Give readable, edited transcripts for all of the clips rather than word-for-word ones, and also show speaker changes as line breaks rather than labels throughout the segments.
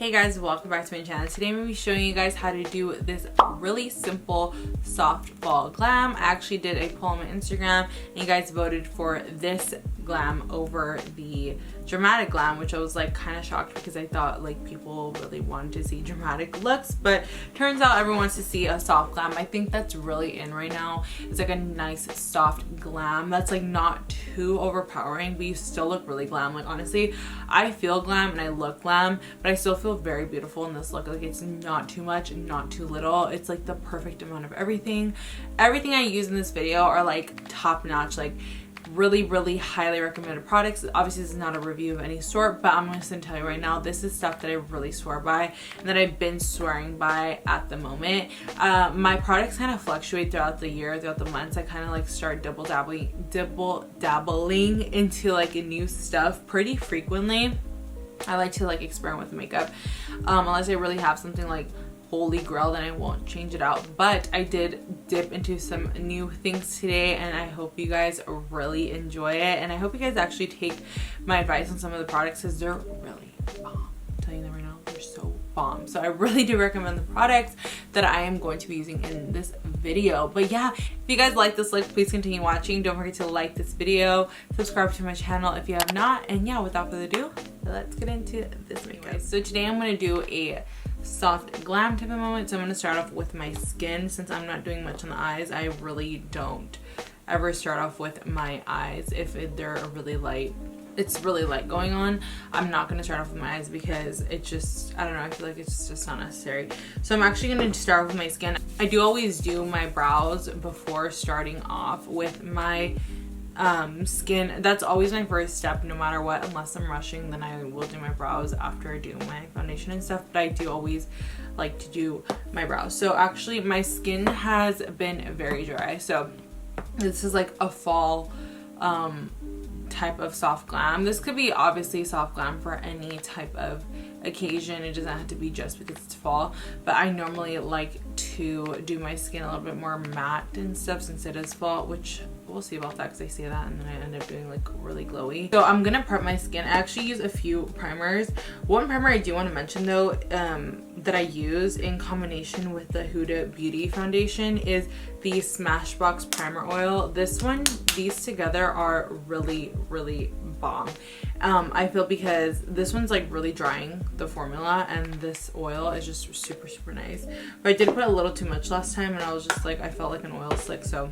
Hey guys, welcome back to my channel. Today I'm going to be showing you guys how to do this really simple soft fall glam. I actually did a poll on my Instagram and you guys voted for this glam over the dramatic glam, which I was like kind of shocked because I thought like people really wanted to see dramatic looks, but turns out everyone wants to see a soft glam. I think that's really in right now. It's like a nice soft glam that's like not too overpowering, but you still look really glam. Like honestly, I feel glam and I look glam, but I still feel very beautiful in this look. Like it's not too much and not too little. It's like the perfect amount of everything. Everything I use in this video are like top notch, like really highly recommended products. Obviously this is not a review of any sort, but I'm just gonna tell you right now, this is stuff that I really swear by and that I've been swearing by at the moment. My products kind of fluctuate throughout the year, throughout the months. I kind of like start dabble dabbling into like a new stuff pretty frequently. I like to like experiment with makeup unless I really have something like holy grail, then I won't change it out. But I did dip into some new things today and I hope you guys really enjoy it, and I hope you guys actually take my advice on some of the products because they're really bomb. I'm telling you them right now, they're so bomb. So I really do recommend the products that I am going to be using in this video. But yeah, if you guys like this look, please continue watching. Don't forget to like this video, subscribe to my channel if you have not, and yeah, without further ado, let's get into this makeup. So today I'm going to do a soft glam type of moment. So I'm going to start off with my skin. Since I'm not doing much on the eyes, I really don't ever start off with my eyes. If they're really light, it's really light going on, I'm not going to start off with my eyes because it just, I don't know, I feel like it's just not necessary. So I'm actually going to start off with my skin. I do always do my brows before starting off with my skin. That's always my first step no matter what. Unless I'm rushing, then I will do my brows after I do my foundation and stuff, but I do always like to do my brows. So actually my skin has been very dry, so this is like a fall type of soft glam. This could be obviously soft glam for any type of occasion. It doesn't have to be just because it's fall, but I normally like to do my skin a little bit more matte and stuff since it is fall, which we'll see about that because I say that and then I end up doing like really glowy. So I'm gonna prep my skin. I actually use a few primers. One primer I do want to mention though, that I use in combination with the Huda Beauty foundation is the Smashbox primer oil. This one, these together are really bomb. I feel because this one's like really drying the formula and this oil is just super nice. But I did put a little too much last time and I was just like, I felt like an oil slick, so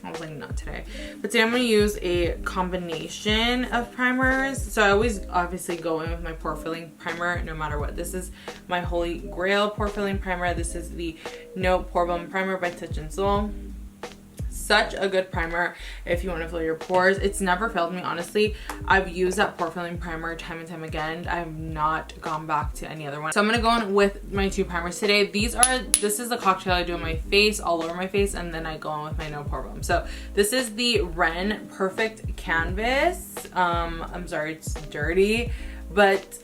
I was like, not today. But today I'm going to use a combination of primers. So I always obviously go in with my pore filling primer no matter what. This is my holy grail pore filling primer. This is the No Pore Bum Primer by Touch in Sol. Such a good primer if you want to fill your pores. It's never failed me, honestly. I've used that pore filling primer time and time again. I have not gone back to any other one. So I'm gonna go on with my two primers today. This is the cocktail I do on my face, all over my face, and then I go on with my No Pore Bum. So this is the Ren Perfect Canvas. I'm sorry, it's dirty, but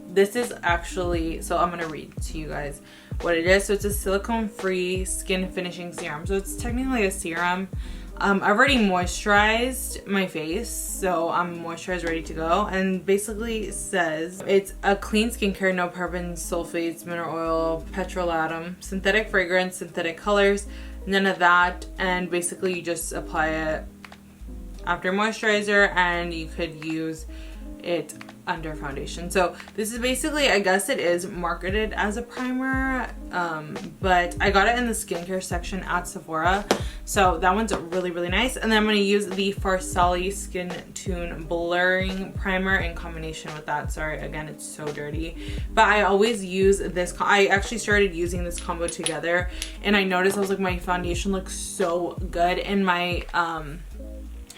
this is actually, so I'm gonna read to you guys what it is. So it's a silicone-free skin finishing serum. So it's technically a serum. I've already moisturized my face, so I'm moisturized, ready to go. And basically it says it's a clean skincare, no parabens, sulfates, mineral oil, petrolatum, synthetic fragrance, synthetic colors, none of that. And basically you just apply it after moisturizer and you could use it under foundation. So this is basically, I guess it is marketed as a primer, but I got it in the skincare section at Sephora, so that one's really nice. And then I'm going to use the Farsali Skin Tune Blurring Primer in combination with that. Sorry, again, it's so dirty, but I always use this. I actually started using this combo together and I noticed I was like, my foundation looks so good and my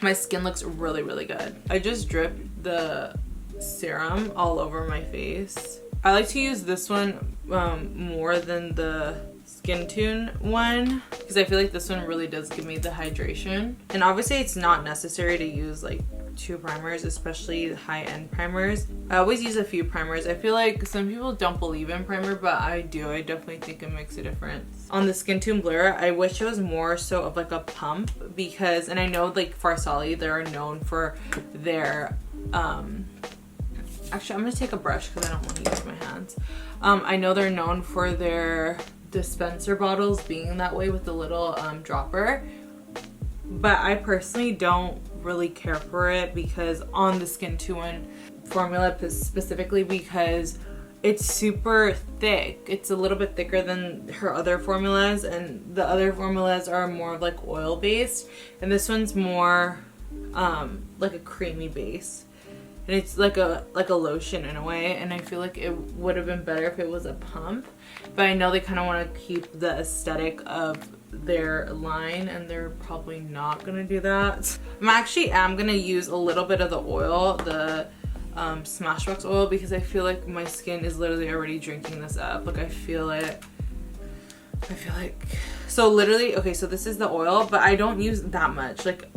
my skin looks really good. I just dripped the serum all over my face. I like to use this one more than the Skin Tune one because I feel like this one really does give me the hydration. And obviously it's not necessary to use like two primers, especially high-end primers. I always use a few primers. I feel like some people don't believe in primer, but I do. I definitely think it makes a difference. On the Skin Tune Blur, I wish it was more so of like a pump because, and I know like Farsali, they're known for their Actually, I'm gonna take a brush because I don't want to use my hands. I know they're known for their dispenser bottles being that way with the little dropper, but I personally don't really care for it because on the Skin 2-in formula specifically, because it's super thick. It's a little bit thicker than her other formulas, and the other formulas are more of like oil based, and this one's more like a creamy base. And it's like a lotion in a way, and I feel like it would have been better if it was a pump, but I know they kind of want to keep the aesthetic of their line, and they're probably not gonna do that. I'm gonna use a little bit of the oil, the Smashbox oil, because I feel like my skin is literally already drinking this up. Like I feel like so literally, okay, so this is the oil, but I don't use that much. Like,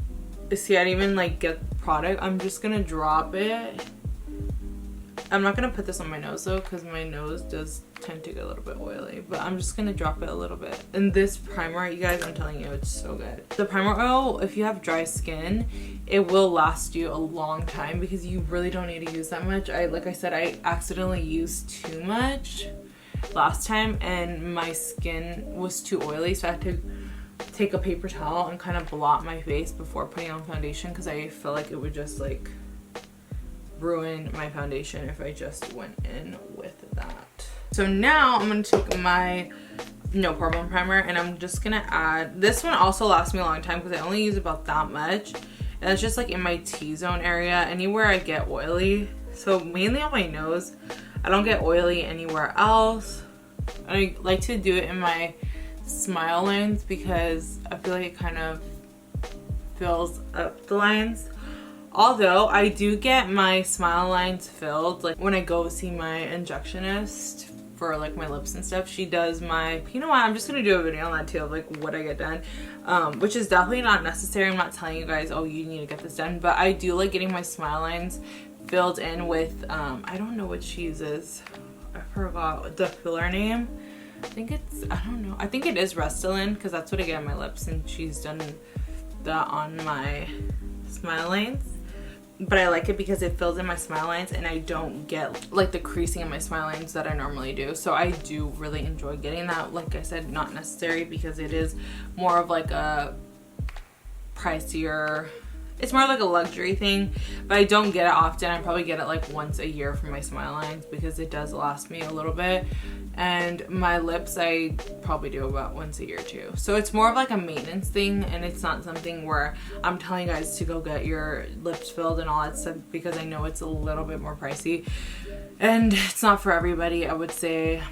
see, I didn't even like get product. I'm just gonna drop it. I'm not gonna put this on my nose though, because my nose does tend to get a little bit oily, but I'm just gonna drop it a little bit. And this primer, you guys, I'm telling you, it's so good. The primer oil, if you have dry skin, it will last you a long time because you really don't need to use that much. Like I said, I accidentally used too much last time and my skin was too oily, so I had to take a paper towel and kind of blot my face before putting on foundation, because I feel like it would just like ruin my foundation if I just went in with that. So now I'm going to take my No Problem primer, and I'm just going to add, this one also lasts me a long time because I only use about that much, and it's just like in my T-zone area, anywhere I get oily. So mainly on my nose. I don't get oily anywhere else. I like to do it in my smile lines because I feel like it kind of fills up the lines. Although I do get my smile lines filled, like when I go see my injectionist for like my lips and stuff, she does my, you know what, I'm just gonna do a video on that too, of like what I get done, which is definitely not necessary. I'm not telling you guys, oh, you need to get this done, but I do like getting my smile lines filled in with I don't know what she uses, I forgot the filler name. I think it's, I don't know, I think it is Restylane, because that's what I get on my lips, and she's done that on my smile lines. But I like it because it fills in my smile lines and I don't get like the creasing in my smile lines that I normally do. So I do really enjoy getting that. Like I said, not necessary because it is more of like a pricier, it's more like a luxury thing, but I don't get it often. I probably get it like once a year for my smile lines because it does last me a little bit. And my lips, I probably do about once a year too. So it's more of like a maintenance thing, and it's not something where I'm telling you guys to go get your lips filled and all that stuff, because I know it's a little bit more pricey and it's not for everybody, I would say.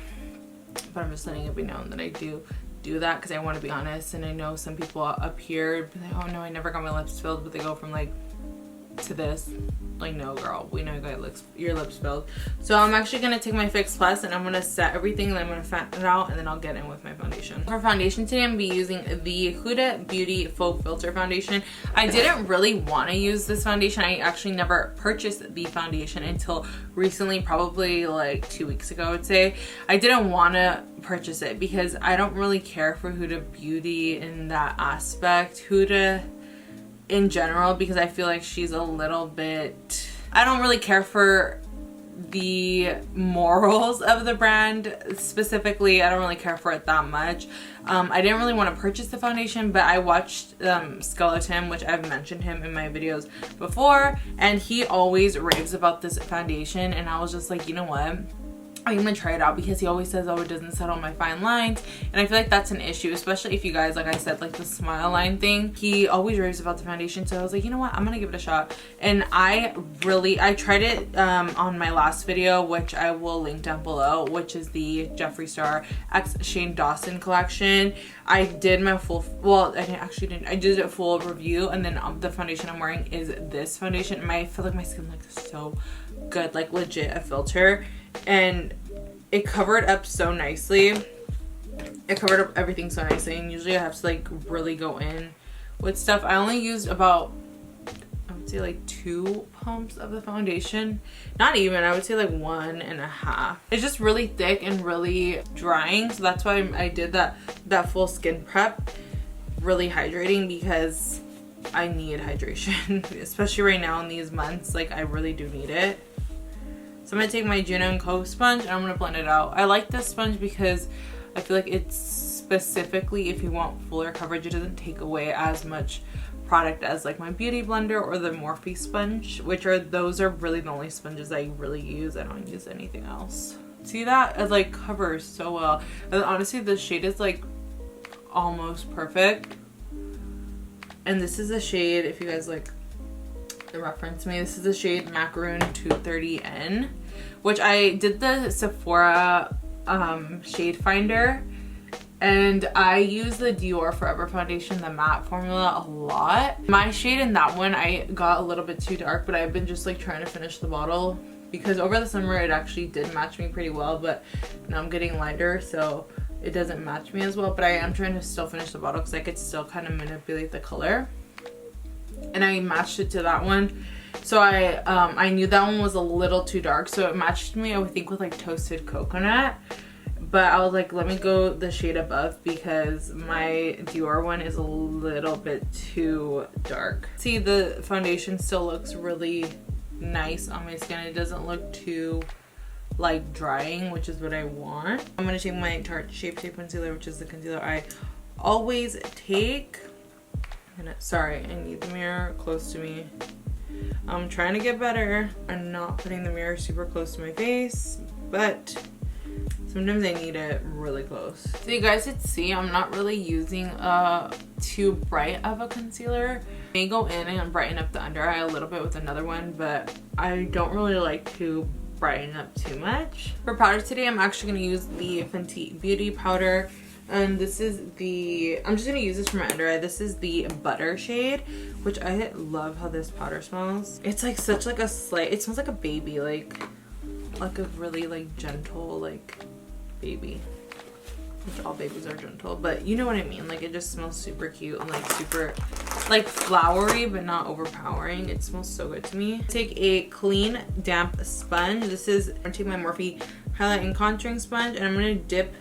But I'm just letting it be known that I do that because I want to be honest. And I know some people up here be like, oh no, I never got my lips filled, but they go from like to this. Like, no girl, we know you got your lips filled. So I'm actually gonna take my Fix Plus and I'm gonna set everything, and I'm gonna fatten it out, and then I'll get in with my foundation. For foundation today, I'm gonna be using the Huda Beauty Faux Filter foundation. I didn't really want to use this foundation. I actually never purchased the foundation until recently, probably like 2 weeks ago, I would say. I didn't want to purchase it because I don't really care for Huda Beauty in that aspect. Huda in general, because I feel like she's a little bit, I don't really care for the morals of the brand specifically. I don't really care for it that much. I didn't really want to purchase the foundation, but I watched Skeleton, which I've mentioned him in my videos before, and he always raves about this foundation, and I was just like, you know what, I'm gonna try it out, because he always says, oh, it doesn't settle my fine lines, and I feel like that's an issue, especially if you guys, like I said, like the smile line thing. He always raves about the foundation, so I was like, you know what, I'm gonna give it a shot. And I tried it on my last video, which I will link down below, which is the Jeffree Star x Shane Dawson collection. I did my full, well, I did a full review, and then the foundation I'm wearing is this foundation, and I feel like my skin looks so good, like legit a filter. And it covered up so nicely. It covered up everything so nicely, and usually I have to like really go in with stuff. I only used about, I would say like 2 pumps of the foundation. Not even, I would say like 1.5. It's just really thick and really drying, so that's why I did that full skin prep. Really hydrating, because I need hydration, especially right now in these months. Like, I really do need it. So I'm gonna take my Juno & Co sponge and I'm gonna blend it out. I like this sponge because I feel like it's specifically if you want fuller coverage, it doesn't take away as much product as like my beauty blender or the Morphe sponge, which are those are really the only sponges I really use. I don't use anything else. See that? It like covers so well. And honestly, the shade is like almost perfect. And this is a shade, if you guys like reference me, this is the shade Macaroon 230N, which I did the Sephora shade finder, and I use the Dior Forever foundation, the matte formula, a lot. My shade in that one, I got a little bit too dark, but I've been just like trying to finish the bottle because over the summer it actually did match me pretty well, but now I'm getting lighter, so it doesn't match me as well. But I am trying to still finish the bottle because I could still kind of manipulate the color, and I matched it to that one. So I knew that one was a little too dark, so it matched me, I would think, with like Toasted Coconut. But I was like, let me go the shade above because my Dior one is a little bit too dark. See, the foundation still looks really nice on my skin. It doesn't look too like drying, which is what I want. I'm gonna take my Tarte Shape Tape Concealer, which is the concealer I always take. Sorry, I need the mirror close to me. I'm trying to get better. I'm not putting the mirror super close to my face, but sometimes I need it really close. So you guys could see I'm not really using too bright of a concealer. I may go in and brighten up the under eye a little bit with another one, but I don't really like to brighten up too much. For powder today, I'm actually going to use the Fenty Beauty powder. And this is the, I'm just going to use this for my under eye. This is the Butter shade, which I love how this powder smells. It's like such like a slight, it smells like a baby, like a really like gentle like baby. Which all babies are gentle, but you know what I mean. Like it just smells super cute and like super like flowery, but not overpowering. It smells so good to me. Take a clean damp sponge. This is, I'm gonna take my Morphe highlight and contouring sponge, and I'm gonna dip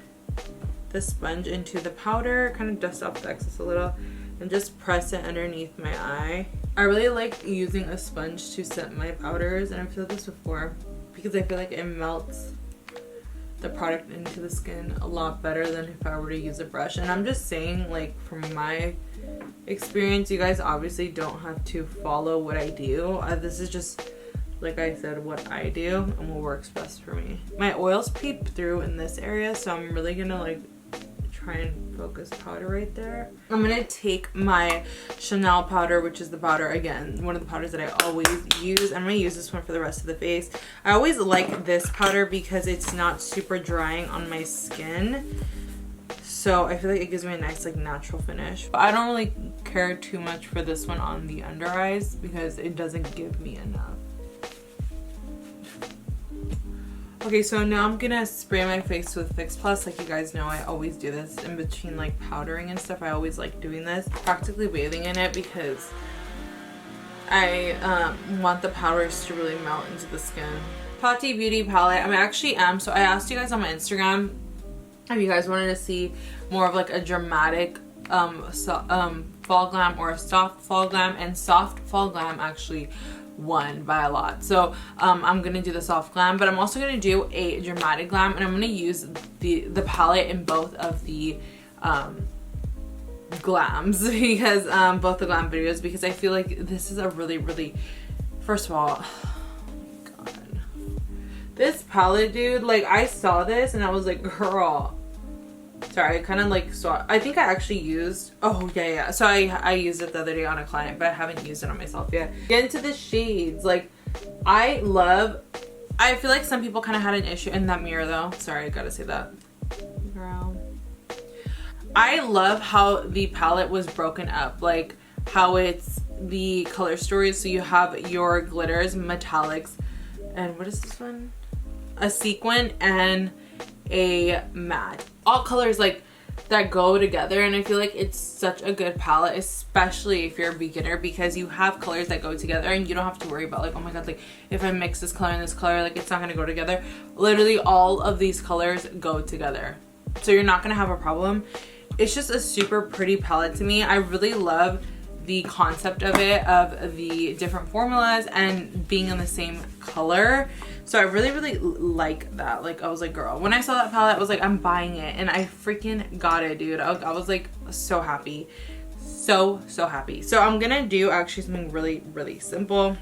the sponge into the powder, kind of dust off the excess a little, and just press it underneath my eye. I really like using a sponge to set my powders, and I've said this before because I feel like it melts the product into the skin a lot better than if I were to use a brush. And I'm just saying, like, from my experience, you guys obviously don't have to follow what I do. This is just, like I said, what I do and what works best for me. My oils peep through in this area, so I'm really gonna like try and focus powder right there. I'm gonna take my Chanel powder, which is the powder, again, one of the powders that I always use. I'm gonna use this one for the rest of the face. I always like this powder because it's not super drying on my skin, so I feel like it gives me a nice like natural finish. But I don't really care too much for this one on the under eyes because it doesn't give me enough. Okay, so now I'm gonna spray my face with Fix Plus. Like you guys know, I always do this in between like powdering and stuff. I always like doing this, practically bathing in it, because I want the powders to really melt into the skin. Tati Beauty palette. I actually am. So I asked you guys on my Instagram if you guys wanted to see more of like a dramatic fall glam or a soft fall glam, and soft fall glam actually won by a lot. So I'm gonna do the soft glam, but I'm also gonna do a dramatic glam, and I'm gonna use the palette in both of the glams because both the glam videos, because I feel like this is a really, first of all, oh my god, this palette, dude, like I saw this and I was like, girl, sorry, I kind of like saw, I think I actually used, oh yeah, so I used it the other day on a client, but I haven't used it on myself yet. Get into the shades. Like I feel like some people kind of had an issue in that mirror though. Sorry, I gotta say that, girl. I love how the palette was broken up, like how it's the color stories. So you have your glitters, metallics, and what is this one? A sequin and a matte. All colors like that go together, and I feel like it's such a good palette, especially if you're a beginner, because you have colors that go together and you don't have to worry about like, oh my god, like if I mix this color and this color, like it's not gonna go together. Literally all of these colors go together, so you're not gonna have a problem. It's just a super pretty palette to me. I really love the concept of it, of the different formulas and being in the same color. So I really like that. Like, I was like, girl, when I saw that palette, I was like, I'm buying it, and I freaking got it, dude. I was like so happy, so happy. So I'm gonna do actually something really simple,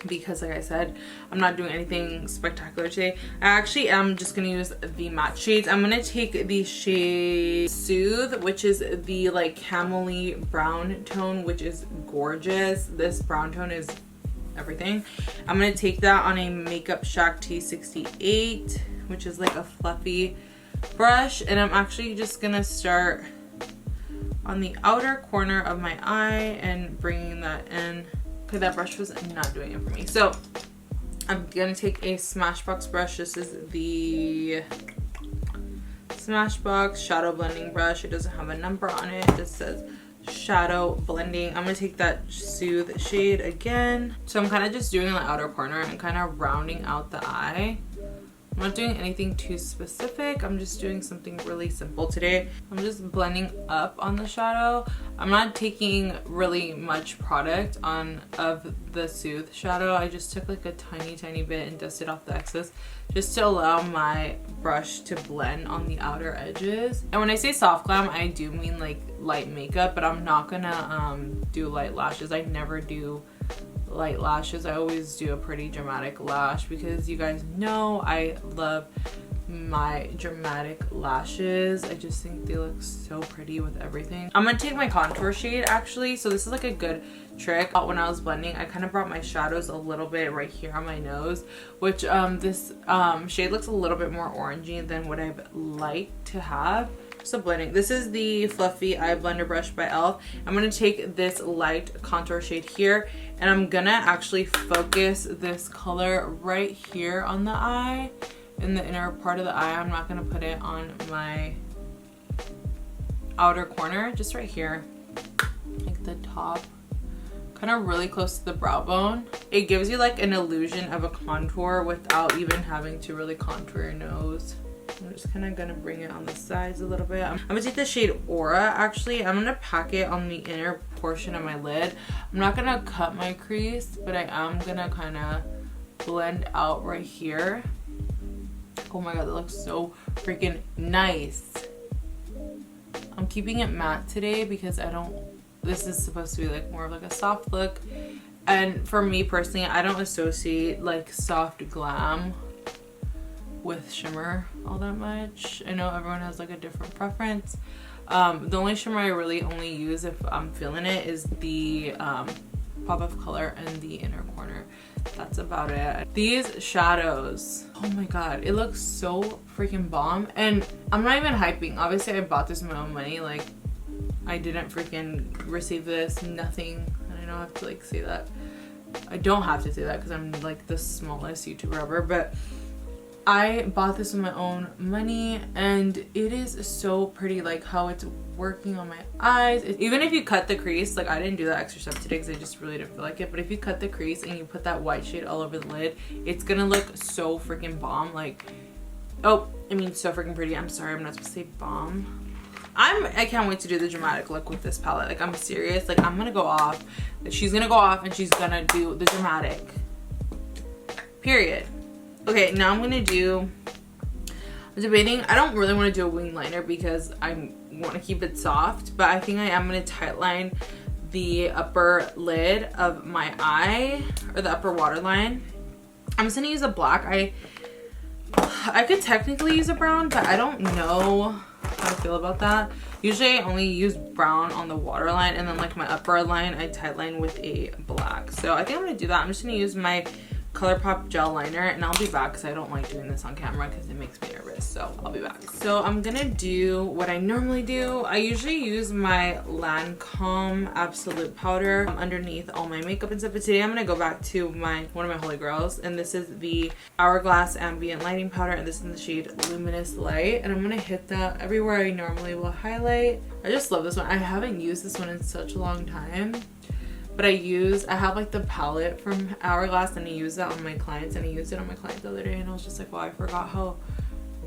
because like I said, I'm not doing anything spectacular today. I actually am just gonna use the matte shades. I'm gonna take the shade Soothe, which is the like camel-y brown tone, which is gorgeous. This brown tone is everything. I'm gonna take that on a Makeup Shack T68, which is like a fluffy brush, and I'm actually just gonna start on the outer corner of my eye and bringing that in. Okay, that brush was not doing it for me. So I'm gonna take a Smashbox brush. This is the Smashbox shadow blending brush. It doesn't have a number on it. It just says shadow blending. I'm gonna take that Soothe shade again. So I'm kind of just doing the outer corner and kind of rounding out the eye. I'm not doing anything too specific. I'm just doing something really simple today. I'm just blending up on the shadow. I'm not taking really much product on of the Soothe shadow. I just took like a tiny bit and dusted off the excess just to allow my brush to blend on the outer edges. And when I say soft glam, I do mean like light makeup, but I'm not gonna do light lashes. I never do light lashes. I always do a pretty dramatic lash, because you guys know I love my dramatic lashes. I just think they look so pretty with everything. I'm gonna take my contour shade actually. So this is like a good trick. When I was blending, I kind of brought my shadows a little bit right here on my nose, which this shade looks a little bit more orangey than what I'd like to have. So blending. This is the Fluffy Eye Blender Brush by e.l.f. I'm going to take this light contour shade here, and I'm going to actually focus this color right here on the eye, in the inner part of the eye. I'm not going to put it on my outer corner, just right here, like the top, kind of really close to the brow bone. It gives you like an illusion of a contour without even having to really contour your nose. I'm just kind of gonna bring it on the sides a little bit. I'm gonna take the shade Aura actually. I'm gonna pack it on the inner portion of my lid. I'm not gonna cut my crease, but I am gonna kind of blend out right here. Oh my god, that looks so freaking nice. I'm keeping it matte today because this is supposed to be like more of like a soft look. And for me personally, I don't associate like soft glam with shimmer all that much. I know everyone has like a different preference. The only shimmer I really only use if I'm feeling it is the pop of color in the inner corner. That's about it. These shadows, oh my god, it looks so freaking bomb. And I'm not even hyping. Obviously I bought this with my own money. Like, I didn't freaking receive this, nothing. And I know I have to like say that. I don't have to say that because I'm like the smallest YouTuber ever, but I bought this with my own money, and it is so pretty, like how it's working on my eyes. Even if you cut the crease, like I didn't do that extra step today because I just really didn't feel like it, but if you cut the crease and you put that white shade all over the lid, it's gonna look so freaking bomb. Like, oh, I mean so freaking pretty. I'm sorry, I'm not supposed to say bomb. I can't wait to do the dramatic look with this palette. Like, I'm serious. Like, I'm gonna go off. She's gonna go off and she's gonna do the dramatic. Period. Okay, now I'm debating. I don't really want to do a wing liner because I want to keep it soft, but I think I am going to tight line the upper lid of my eye, or the upper waterline. I'm just going to use a black. I could technically use a brown, but I don't know how I feel about that. Usually I only use brown on the waterline, and then like my upper line I tight line with a black. So I think I'm going to do that. I'm just going to use my ColourPop gel liner, and I'll be back because I don't like doing this on camera because it makes me nervous. So I'll be back. So I'm gonna do what I normally do. I usually use my Lancome Absolute powder underneath all my makeup and stuff, but today I'm gonna go back to one of my holy grails, and this is the Hourglass Ambient Lighting Powder, and this is in the shade Luminous Light, and I'm gonna hit that everywhere I normally will highlight. I just love this one. I haven't used this one in such a long time. But I have like the palette from Hourglass, and I use that on my clients, and I used it on my client the other day, and I was just like, wow, I forgot how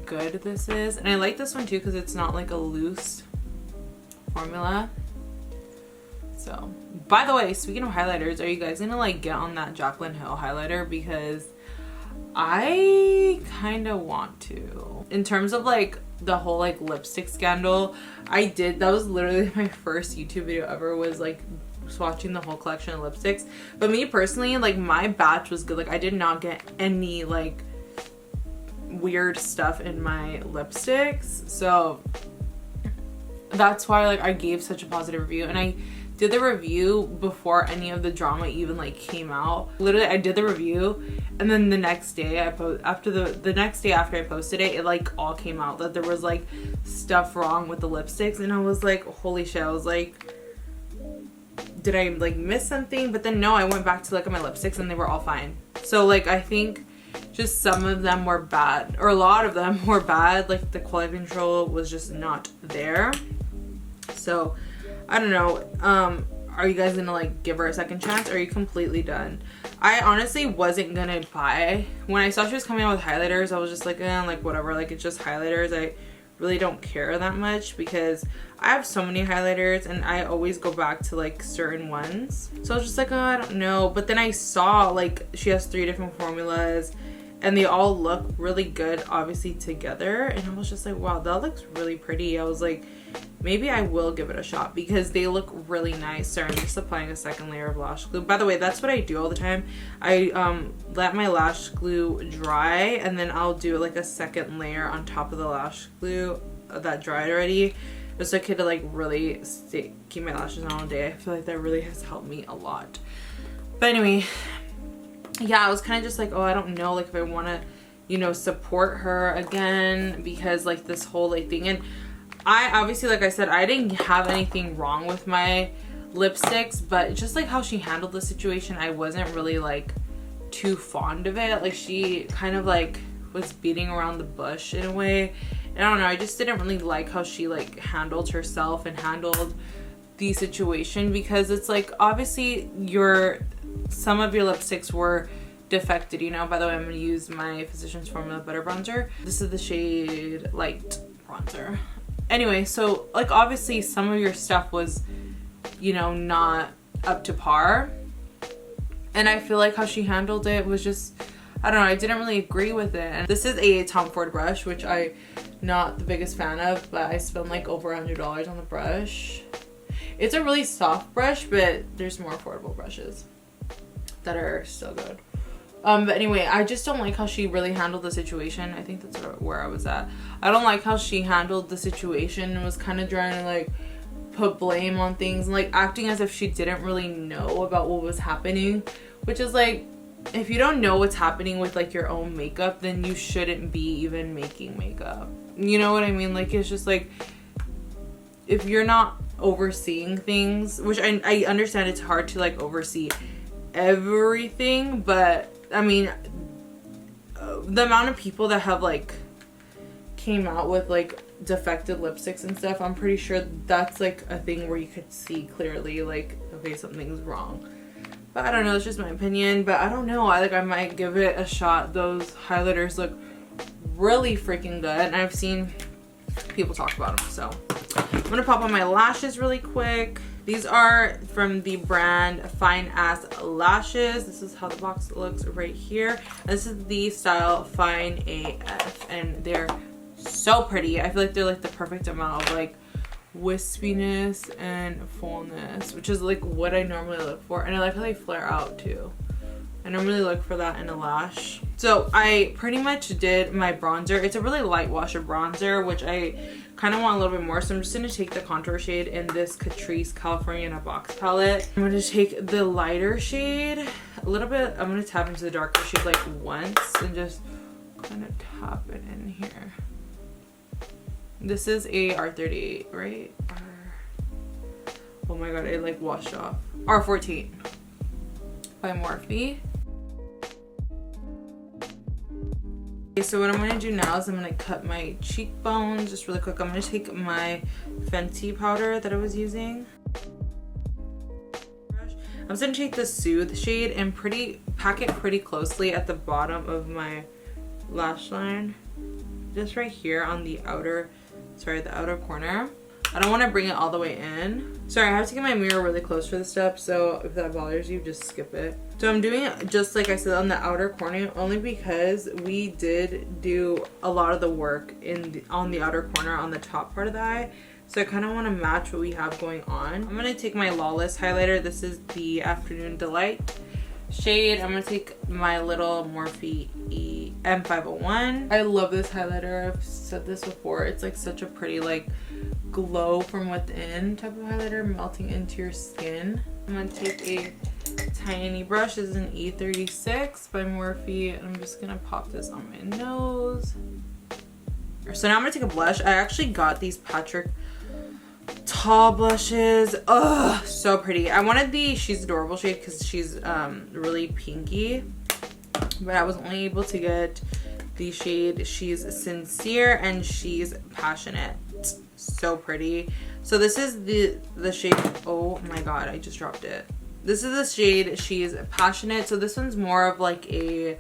good this is. And I like this one too because it's not like a loose formula. So, by the way, speaking of highlighters, are you guys gonna like get on that Jaclyn Hill highlighter? Because I kind of want to. In terms of like the whole like lipstick scandal, that was literally my first YouTube video ever, was like swatching the whole collection of lipsticks. But me personally, like my batch was good. Like I did not get any like weird stuff in my lipsticks, so that's why like I gave such a positive review. And I did the review before any of the drama even like came out. Literally, I did the review, and then the next day the next day after I posted it, it like all came out that there was like stuff wrong with the lipsticks. And I was like, holy shit. I was like, did I like miss something? But then no, I went back to look at my lipsticks and they were all fine. So like I think just some of them were bad, or a lot of them were bad. Like the quality control was just not there. So I don't know. Are you guys gonna like give her a second chance, or are you completely done? I honestly wasn't gonna buy. When I saw she was coming out with highlighters, I was just like, like whatever, like it's just highlighters. I really don't care that much because I have so many highlighters and I always go back to like certain ones. So I was just like, oh, I don't know. But then I saw like she has 3 different formulas and they all look really good obviously together, and I was just like, wow, that looks really pretty. I was like, maybe I will give it a shot because they look really nice. Sorry, I'm just applying a second layer of lash glue. By the way, that's what I do all the time. I let my lash glue dry and then I'll do like a second layer on top of the lash glue that dried already, just so I could like really keep my lashes on all day. I feel like that really has helped me a lot. But anyway, yeah, I was kind of just like, oh, I don't know, like if I want to, you know, support her again, because like this whole like thing. And I obviously, like I said, I didn't have anything wrong with my lipsticks, but just like how she handled the situation, I wasn't really like too fond of it. Like she kind of like was beating around the bush in a way. And I don't know, I just didn't really like how she like handled herself and handled the situation, because it's like obviously some of your lipsticks were defected, you know. By the way, I'm going to use my Physicians Formula Butter Bronzer. This is the shade Light Bronzer. Anyway, so like obviously some of your stuff was, you know, not up to par, and I feel like how she handled it was just, I don't know, I didn't really agree with it. And this is a Tom Ford brush, which I'm not the biggest fan of, but I spent like over $100 on the brush. It's a really soft brush, but there's more affordable brushes that are so good. But anyway, I just don't like how she really handled the situation. I think that's where I was at. I don't like how she handled the situation and was kind of trying to like put blame on things and like acting as if she didn't really know about what was happening, which is like, if you don't know what's happening with like your own makeup, then you shouldn't be even making makeup. You know what I mean? Like it's just like, if you're not overseeing things, which I understand it's hard to like oversee everything, but I mean, the amount of people that have like came out with like defective lipsticks and stuff, I'm pretty sure that's like a thing where you could see clearly like, okay, something's wrong. But I don't know, it's just my opinion. But I don't know, I might give it a shot. Those highlighters look really freaking good, and I've seen people talk about them. So I'm gonna pop on my lashes really quick. These are from the brand Fine Ass Lashes. This is how the box looks right here. This is the style Fine AF, and they're so pretty. I feel like they're like the perfect amount of like wispiness and fullness, which is like what I normally look for. And I like how they flare out too. I normally look for that in a lash. So I pretty much did my bronzer. It's a really light wash of bronzer, which I kind of want a little bit more. So I'm just going to take the contour shade in this Catrice California in a Box palette. I'm going to take the lighter shade a little bit. I'm going to tap into the darker shade like once and just kind of tap it in here. This is a R38, right? Oh my god, it like washed off. R14 by Morphe. Okay, so what I'm going to do now is I'm going to cut my cheekbones just really quick. I'm going to take my Fenty powder that I was using. I'm just going to take the Soothe shade and pack it pretty closely at the bottom of my lash line. Just right here on the outer corner. I don't want to bring it all the way in. Sorry, I have to get my mirror really close for this step, so if that bothers you, just skip it. So I'm doing it just like I said on the outer corner, only because we did do a lot of the work on the outer corner on the top part of the eye. So I kind of want to match what we have going on. I'm going to take my Lawless highlighter. This is the Afternoon Delight shade. I'm going to take my little Morphe M501. I love this highlighter. I've said this before. It's like such a pretty like glow from within type of highlighter melting into your skin. I'm going to take a tiny brush. This is an E36 by Morphe, and I'm just going to pop this on my nose. So now I'm going to take a blush. I actually got these Patrick tall blushes. Oh, so pretty. I wanted the She's Adorable shade because she's really pinky, but I was only able to get the shade She's Sincere and She's Passionate. So pretty. So this is the shade, oh my god, I just dropped it. This is the shade She's Passionate. So this one's more of like a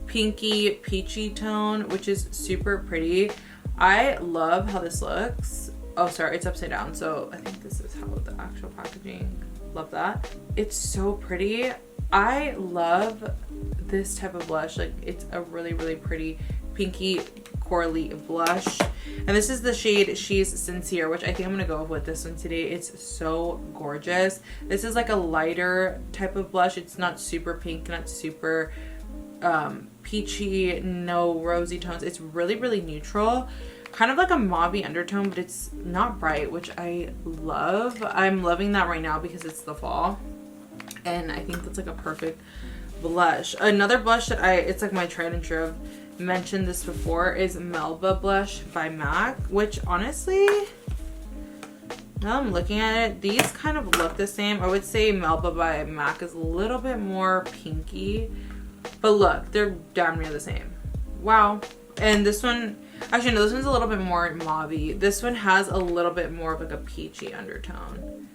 pinky peachy tone, which is super pretty. I love how this looks. Oh, sorry, it's upside down. So I think this is how the actual packaging. Love that. It's so pretty. I love this type of blush. Like, it's a really, really pretty pinky corally blush. And this is the shade She's Sincere, which I think I'm gonna go with this one today. It's so gorgeous. This is like a lighter type of blush. It's not super pink, not super peachy, no rosy tones. It's really, really neutral. Kind of like a mauve-y undertone, but it's not bright, which I love. I'm loving that right now because it's the fall, and I think that's like a perfect blush. Another blush that it's like my tried and true. I've mentioned this before, is Melba blush by MAC, which honestly, now I'm looking at it, these kind of look the same. I would say Melba by MAC is a little bit more pinky, but look, they're damn near the same. Wow. And this one, actually no, this one's a little bit more mauve-y. This one has a little bit more of like a peachy undertone,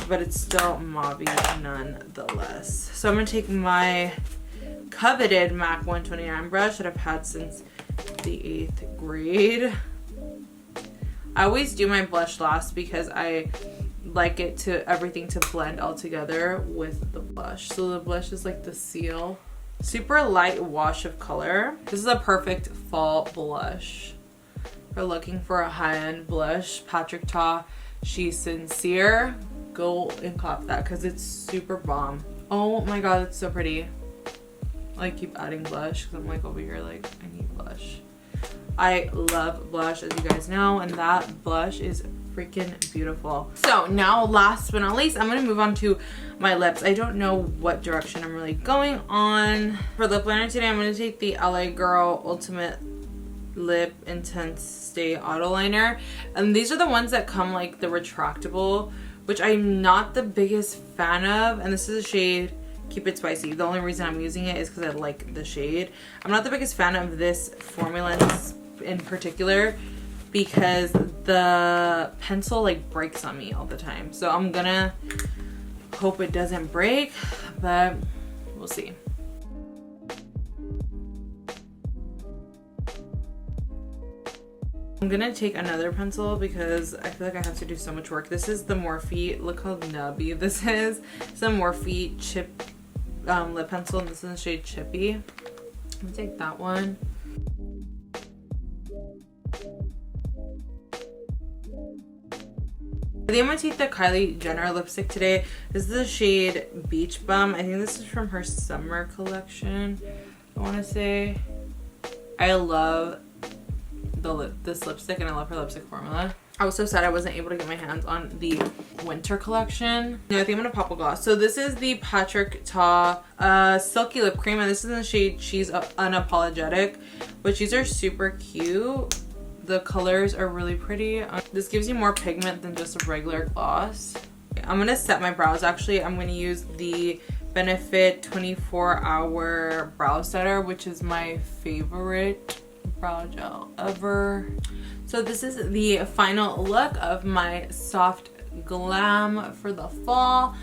but it's still mauve-y nonetheless. So I'm gonna take my coveted MAC 129 brush that I've had since the 8th grade. I always do my blush last because I like it to everything to blend all together with the blush. So the blush is like the Seal. Super light wash of color. This is a perfect fall blush. If you're looking for a high-end blush, Patrick Ta She's Sincere, go and cop that because it's super bomb. Oh my god, it's so pretty. I keep adding blush because I'm like over here like I need blush. I love blush, as you guys know, and that blush is freaking beautiful. So now, last but not least, I'm gonna move on to my lips. I don't know what direction I'm really going on. For lip liner today, I'm gonna take the LA Girl Ultimate Lip Intense Stay Auto Liner, and these are the ones that come like the retractable, which I'm not the biggest fan of. And this is a shade Keep It Spicy. The only reason I'm using it is because I like the shade. I'm not the biggest fan of this formula in particular because the pencil like breaks on me all the time. So I'm gonna hope it doesn't break, but we'll see. I'm gonna take another pencil because I feel like I have to do so much work. This is the Morphe, look how nubby this is. It's a Morphe chip lip pencil, and this is the shade Chippy. I'm gonna take that one. I think I'm gonna take the Kylie Jenner lipstick today. This is the shade Beach Bum. I think this is from her summer collection, I wanna say. I love this lipstick, and I love her lipstick formula. I was so sad I wasn't able to get my hands on the winter collection. No, I think I'm gonna pop a gloss. So this is the Patrick Ta Silky Lip Cream, and this is in the shade She's Unapologetic, which these are super cute. The colors are really pretty. This gives you more pigment than just a regular gloss. I'm gonna set my brows. Actually, I'm gonna use the Benefit 24-hour brow setter, which is my favorite brow gel ever. So this is the final look of my soft glam for the fall.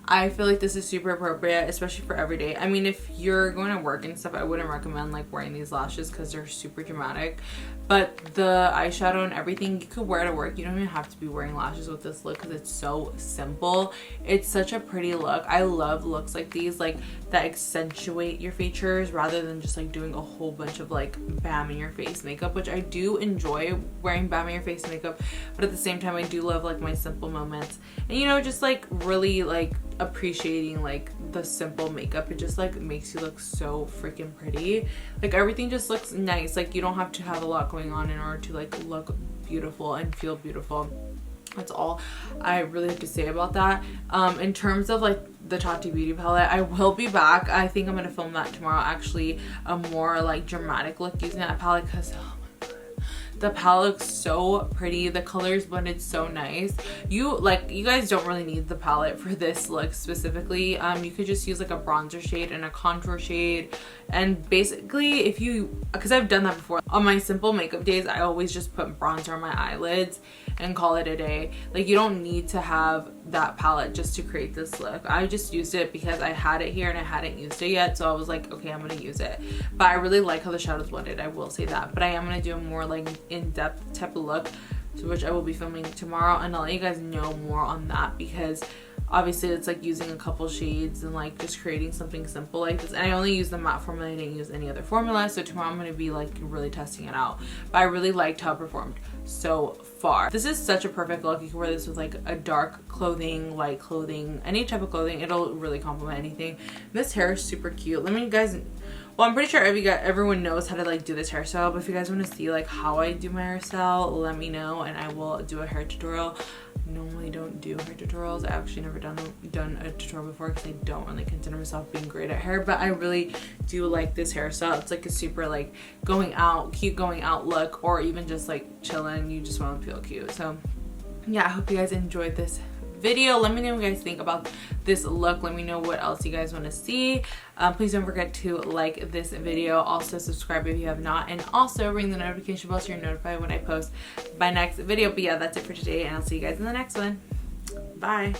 I feel like this is super appropriate, especially for every day. I mean, if you're going to work and stuff, I wouldn't recommend like wearing these lashes because they're super dramatic. But the eyeshadow and everything, you could wear to work. You don't even have to be wearing lashes with this look because it's so simple. It's such a pretty look. I love looks like these, like that accentuate your features rather than just like doing a whole bunch of like bam in your face makeup, which I do enjoy wearing bam in your face makeup, but at the same time I do love like my simple moments, and you know, just like really like appreciating like the simple makeup. It just like makes you look so freaking pretty. Like everything just looks nice. Like you don't have to have a lot going on in order to like look beautiful and feel beautiful. That's all I really have to say about that. In terms of like the Tati Beauty palette, I will be back. I think I'm gonna film that tomorrow, actually, a more like dramatic look using that palette, because the palette looks so pretty. The colors blended so nice. You guys don't really need the palette for this look specifically. You could just use like a bronzer shade and a contour shade, and basically if you, because I've done that before on my simple makeup days, I always just put bronzer on my eyelids and call it a day. Like you don't need to have that palette just to create this look. I just used it because I had it here and I hadn't used it yet, so I was like, okay, I'm gonna use it. But I really like how the shadows blended, I will say that. But I am gonna do a more like in-depth type of look, which I will be filming tomorrow, and I'll let you guys know more on that, because obviously it's like using a couple shades and like just creating something simple like this. And I only used the matte formula, I didn't use any other formula, so tomorrow I'm going to be like really testing it out. But I really liked how it performed so far. This is such a perfect look. You can wear this with like a dark clothing, light clothing, any type of clothing. It'll really complement anything. This hair is super cute. Let me guys, well, I'm pretty sure everyone knows how to like do this hairstyle, but if you guys want to see like how I do my hairstyle, let me know and I will do a hair tutorial. I normally don't do hair tutorials. I've actually never done a tutorial before because I don't really consider myself being great at hair, but I really do like this hairstyle. It's like a super like cute going out look, or even just like chilling, you just want to feel cute. So yeah, I hope you guys enjoyed this video. Let me know what you guys think about this look. Let me know what else you guys want to see. Please don't forget to like this video, also subscribe if you have not, and also ring the notification bell so you're notified when I post my next video. But yeah, that's it for today, and I'll see you guys in the next one. Bye.